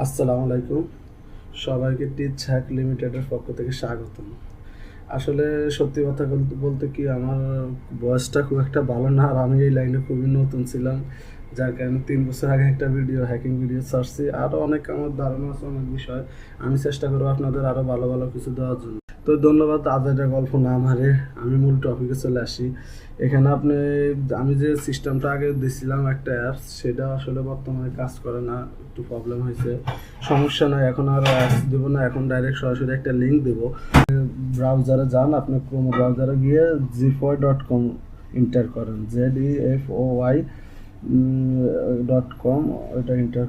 আসসালামু আলাইকুম। সবাইকে টিচ হ্যাক লিমিটেডের পক্ষ থেকে স্বাগতম। আসলে সত্যি কথা বলতে বলতে কি আমার বয়সটা খুব একটা ভালো না, আর আমি এই লাইনে খুবই নতুন ছিলাম, যার কারণে 3 বছর আগে একটা হ্যাকিং ভিডিও ছাড়ছি। আরও অনেক আমার ধারণা আছে অনেক বিষয়। আমি চেষ্টা করবো আপনাদের আরও ভালো ভালো কিছু দেওয়ার জন্য। তো ধন্যবাদ। আজ এটা গল্প না মারে আমি মূল টপিকে চলে আসি। এখানে আমি যে সিস্টেমটা আগে দিছিলাম একটা অ্যাপস, সেটা আসলে বর্তমানে কাজ করে না, একটু প্রবলেম হয়েছে। সমস্যা নাই, এখন আর অ্যাপস দেবো না, এখন ডাইরেক্ট সরাসরি একটা লিঙ্ক দেবো। ব্রাউজারে যান, আপনি ক্রোম ব্রাউজারে গিয়ে gfoy.com এন্টার করেন, ZEFOY.com। ওইটা এন্টার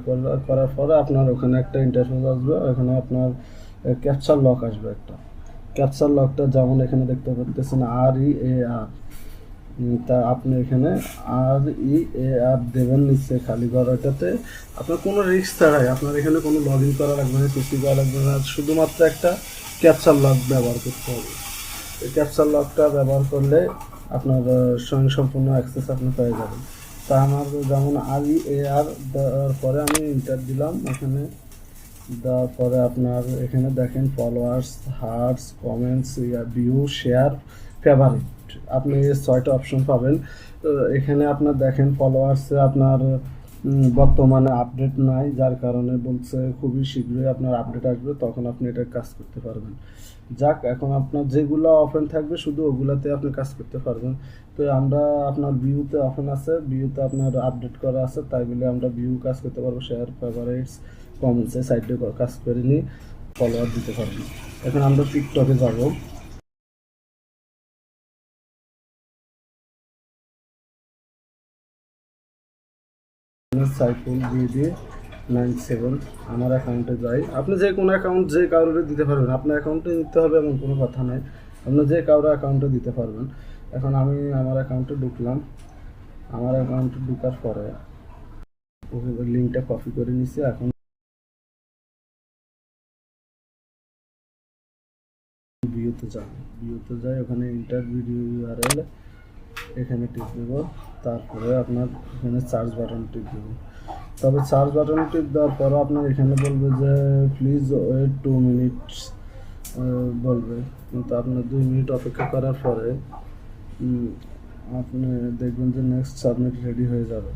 করার পরে আপনার ওখানে একটা ইন্টারফেস আসবে, ওখানে আপনার ক্যাপচার লক আসবে একটা। ক্যাপচার লকটা যেমন এখানে দেখতে পাচ্ছেন REAR, তা আপনি এখানে REAR দেবেন নিচে খালি ঘরটাতে। আপনার কোনো রিস্ক ছাড়াই আপনার এখানে কোনো লগ ইন করা লাগবে না, কিছু করা লাগবে না, শুধুমাত্র একটা ক্যাপচার লক ব্যবহার করতে হবে। এই ক্যাপচার লকটা ব্যবহার করলে আপনার স্বয়ংসম্পূর্ণ অ্যাক্সেস আপনি পেয়ে যাবেন। তা আমার যেমন REAR দেওয়ার পরে আমি ইন্টার দিলাম, এখানে দেওয়ার পরে আপনার এখানে দেখেন followers, hearts, comments, view, share, favourite, আপনি এই 6টা অপশন পাবেন। তো এখানে আপনার দেখেন ফলোয়ার্সে আপনার বর্তমানে আপডেট নাই, যার কারণে বলছে খুবই শীঘ্রই আপনার আপডেট আসবে, তখন আপনি এটা কাজ করতে পারবেন। যাক, এখন আপনার যেগুলো ওপেন থাকবে শুধু ওগুলাতে আপনি কাজ করতে পারবেন। তো আমরা আপনার ভিউতে ওপেন আছে, ভিউতে আপনার আপডেট করা আছে, তাই বলে আমরা ভিউ কাজ করতে পারবো, শেয়ার, ফেভারিটস, কমেন্টসে সাইডে কাজ করে নিই, ফলোয়ার দিতে পারবো। এখন আমরা টিকটকে যাব। সাইফুল বিডি 97 আমার অ্যাকাউন্টে যাই। আপনি যে কোনো অ্যাকাউন্ট যে কারোরে দিতে পারবেন, আপনার অ্যাকাউন্টে নিতে হবে এমন কোনো কথা নেই, আপনি যে কারোর অ্যাকাউন্টে দিতে পারবেন। এখন আমি আমার অ্যাকাউন্টে ঢুকলাম। আমার অ্যাকাউন্টে ঢুকার পরে লিঙ্কটা কপি করে নিছি। এখন ভিউতে যাই, ওখানে ইন্টার ভিডিও URL, এখানে টিপ দেবো। তারপরে আপনার এখানে সার্চ বাটন টিপ দেবো। তবে সার্চ বাটন টিপ দেওয়ার পরও আপনার এখানে বলবে যে প্লিজ ওয়েট 2 মিনিটস বলবে, কিন্তু আপনার 2 মিনিট অপেক্ষা করার পরে আপনি দেখবেন যে নেক্সট সাবমিট রেডি হয়ে যাবে।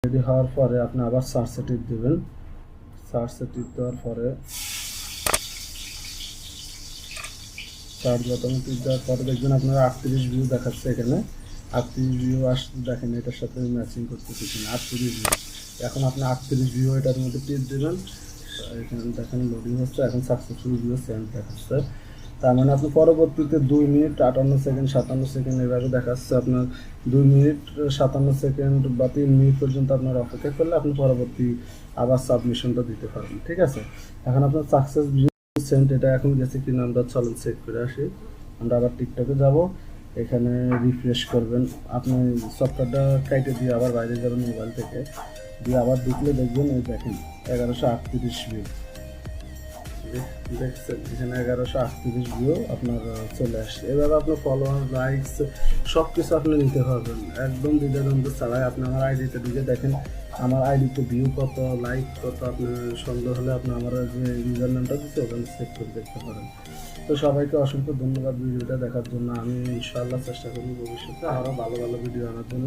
রেডি হওয়ার পরে আপনি আবার সার্চে টিপ দেবেন। সার্চে টিপ দেওয়ার পরে সার্চ বাটনে টিপ দেওয়ার পরে দেখবেন আপনার 38 ভিউ দেখাচ্ছে। এখানে 38 ভিউ দেখেন, এটার সাথে ম্যাচিং করতেছি কিনা, 38 ভিউ। এখন আপনি 38 ভিউ এটার মধ্যে টিপ দেবেন, এখানে দেখেন লোডিং হচ্ছে, এখন সাকসেসফুল ভিউ সেন্ড দেখাচ্ছে। তার মানে আপনি পরবর্তীতে 2 মিনিট 58 সেকেন্ড 57 সেকেন্ড এভাবে দেখাচ্ছে। আপনার 2 মিনিট 57 সেকেন্ড বা 3 মিনিট পর্যন্ত আপনার অপেক্ষা করলে আপনি পরবর্তী আবার সাবমিশনটা দিতে পারবেন। ঠিক আছে, এখন আপনার সাকসেস ভিউ সেন্ট এটা এখন গেছে কিনা আমরা চলুন চেক করে আসি। আমরা আবার টিকটকে যাব, এখানে রিফ্রেশ করবেন। আপনি সফটওয়্যারটা কেটে দিয়ে আবার বাইরে যাবেন মোবাইল থেকে, দিয়ে আবার ঢুকলে দেখবেন এই দেখেন 1138 ভিউ দেখছেন, এখানে 1138 ভিউ আপনার চলে আসছে। এভাবে আপনার ফলোয়ার, লাইকস সব কিছু আপনি নিতে পারবেন একদম দ্বিধাদ্বন্দ্ব ছাড়াই। আপনি আমার আইডিতে ঢুকে দেখেন আমার আইডিতে ভিউ কত, লাইক কত। আপনার সন্দেহ হলে আপনি আমার যে ইউজার নামটা দিচ্ছে ওখানে চেক করে দেখতে পারেন। তো সবাইকে অসংখ্য ধন্যবাদ ভিডিওটা দেখার জন্য। আমি ইনশাআল্লাহ চেষ্টা করব ভবিষ্যতে আরও ভালো ভালো ভিডিও আনার জন্য।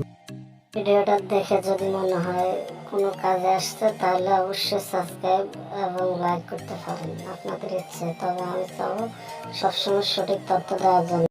ভিডিওটা দেখে যদি মনে হয় কোনো কাজে আসছে তাহলে অবশ্যই সাবস্ক্রাইব এবং লাইক করতে পারেন, আপনাদের ইচ্ছে। তবে আমি চাবো সবসময় সঠিক তথ্য দেওয়ার জন্য।